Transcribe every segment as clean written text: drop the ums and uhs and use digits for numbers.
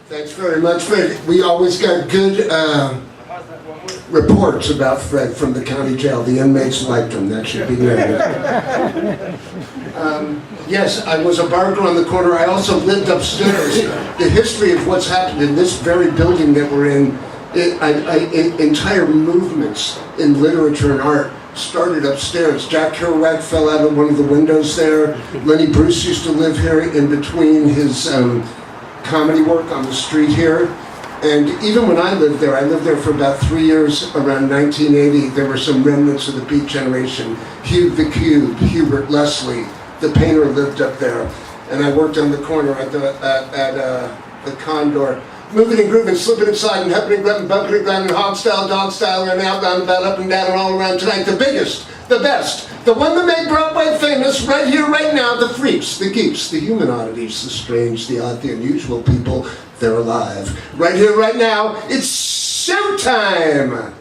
Thanks very much, Fred. We always got good reports about Fred from the county jail. The inmates liked him. That should be noted. Yes, I was a barber on the corner. I also lived upstairs. The history of what's happened in this very building that we're in, entire movements in literature and art started upstairs. Jack Kerouac fell out of one of the windows there. Lenny Bruce used to live here in between his comedy work on the street here. And even when I lived there for about 3 years, around 1980, there were some remnants of the Beat Generation. Hugh the Cube, Hubert Leslie, the painter lived up there. And I worked on the corner at the Condor. Moving and grooving, slipping inside and helping and grabbing, bumping and grinding, hog style, dog style, and out, down, about, up and down, and all around tonight. The biggest, the best, the one that made Broadway famous, right here, right now, the freaks, the geeks, the human oddities, the strange, the odd, the unusual people, they're alive. Right here, right now, it's showtime!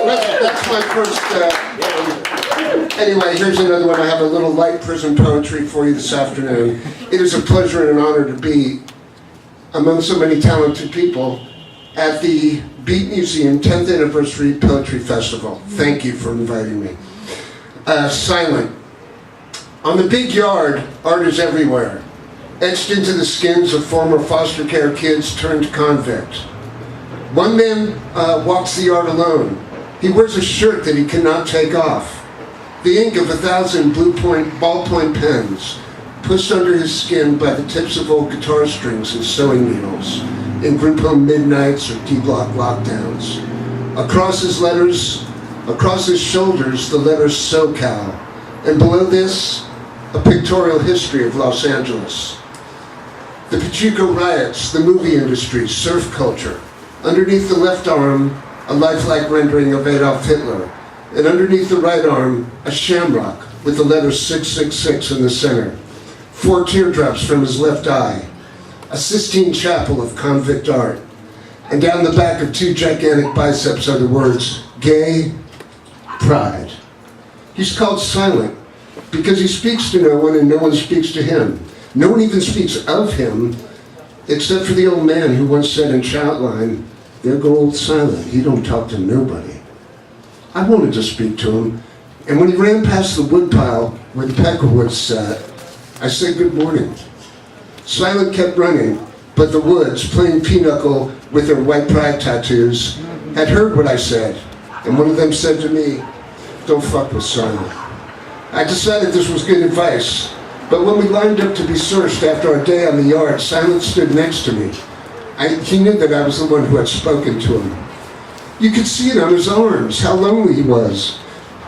That's my first... Anyway, here's another one. I have a little light prison poetry for you this afternoon. It is a pleasure and an honor to be among so many talented people at the Beat Museum 10th Anniversary Poetry Festival. Thank you for inviting me. Silent. On the big yard, art is everywhere, etched into the skins of former foster care kids turned convict. One man walks the yard alone. He wears a shirt that he cannot take off. The ink of 1,000 ballpoint pens pushed under his skin by the tips of old guitar strings and sewing needles in group home midnights or D-block lockdowns. Across his shoulders, the letters SoCal, and below this, a pictorial history of Los Angeles. The Pachuco riots, the movie industry, surf culture. Underneath the left arm, a lifelike rendering of Adolf Hitler, and underneath the right arm, a shamrock with the letter 666 in the center. 4 teardrops from his left eye, a Sistine Chapel of convict art, and down the back of 2 gigantic biceps are the words, gay pride. He's called silent because he speaks to no one and no one speaks to him. No one even speaks of him, except for the old man who once said in Shoutline, there go old Silent, he don't talk to nobody. I wanted to speak to him, and when he ran past the woodpile where the peckerwoods sat, I said good morning. Silent kept running, but the woods, playing pinochle with their white pride tattoos, had heard what I said, and one of them said to me, don't fuck with Silent. I decided this was good advice, but when we lined up to be searched after our day on the yard, Silent stood next to me. He knew that I was the one who had spoken to him. You could see it on his arms, how lonely he was.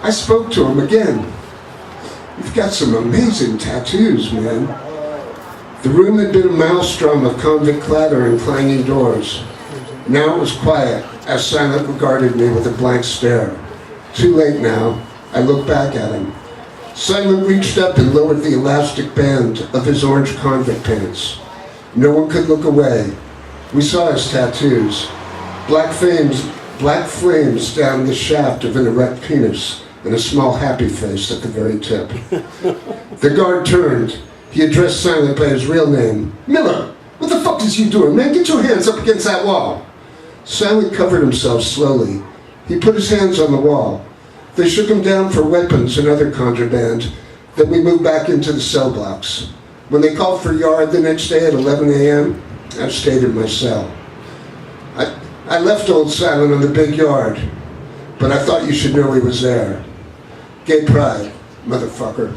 I spoke to him again. You've got some amazing tattoos, man. The room had been a maelstrom of convict clatter and clanging doors. Now it was quiet, as Silent regarded me with a blank stare. Too late now, I looked back at him. Silent reached up and lowered the elastic band of his orange convict pants. No one could look away. We saw his tattoos. Black flames down the shaft of an erect penis and a small happy face at the very tip. The guard turned. He addressed Silent by his real name. Miller, what the fuck is you doing, man? Get your hands up against that wall. Silent covered himself slowly. He put his hands on the wall. They shook him down for weapons and other contraband. Then we moved back into the cell blocks. When they called for yard the next day at 11 a.m., I stayed in my cell. I left old Silent on the big yard, but I thought you should know he was there. Gay pride, motherfucker.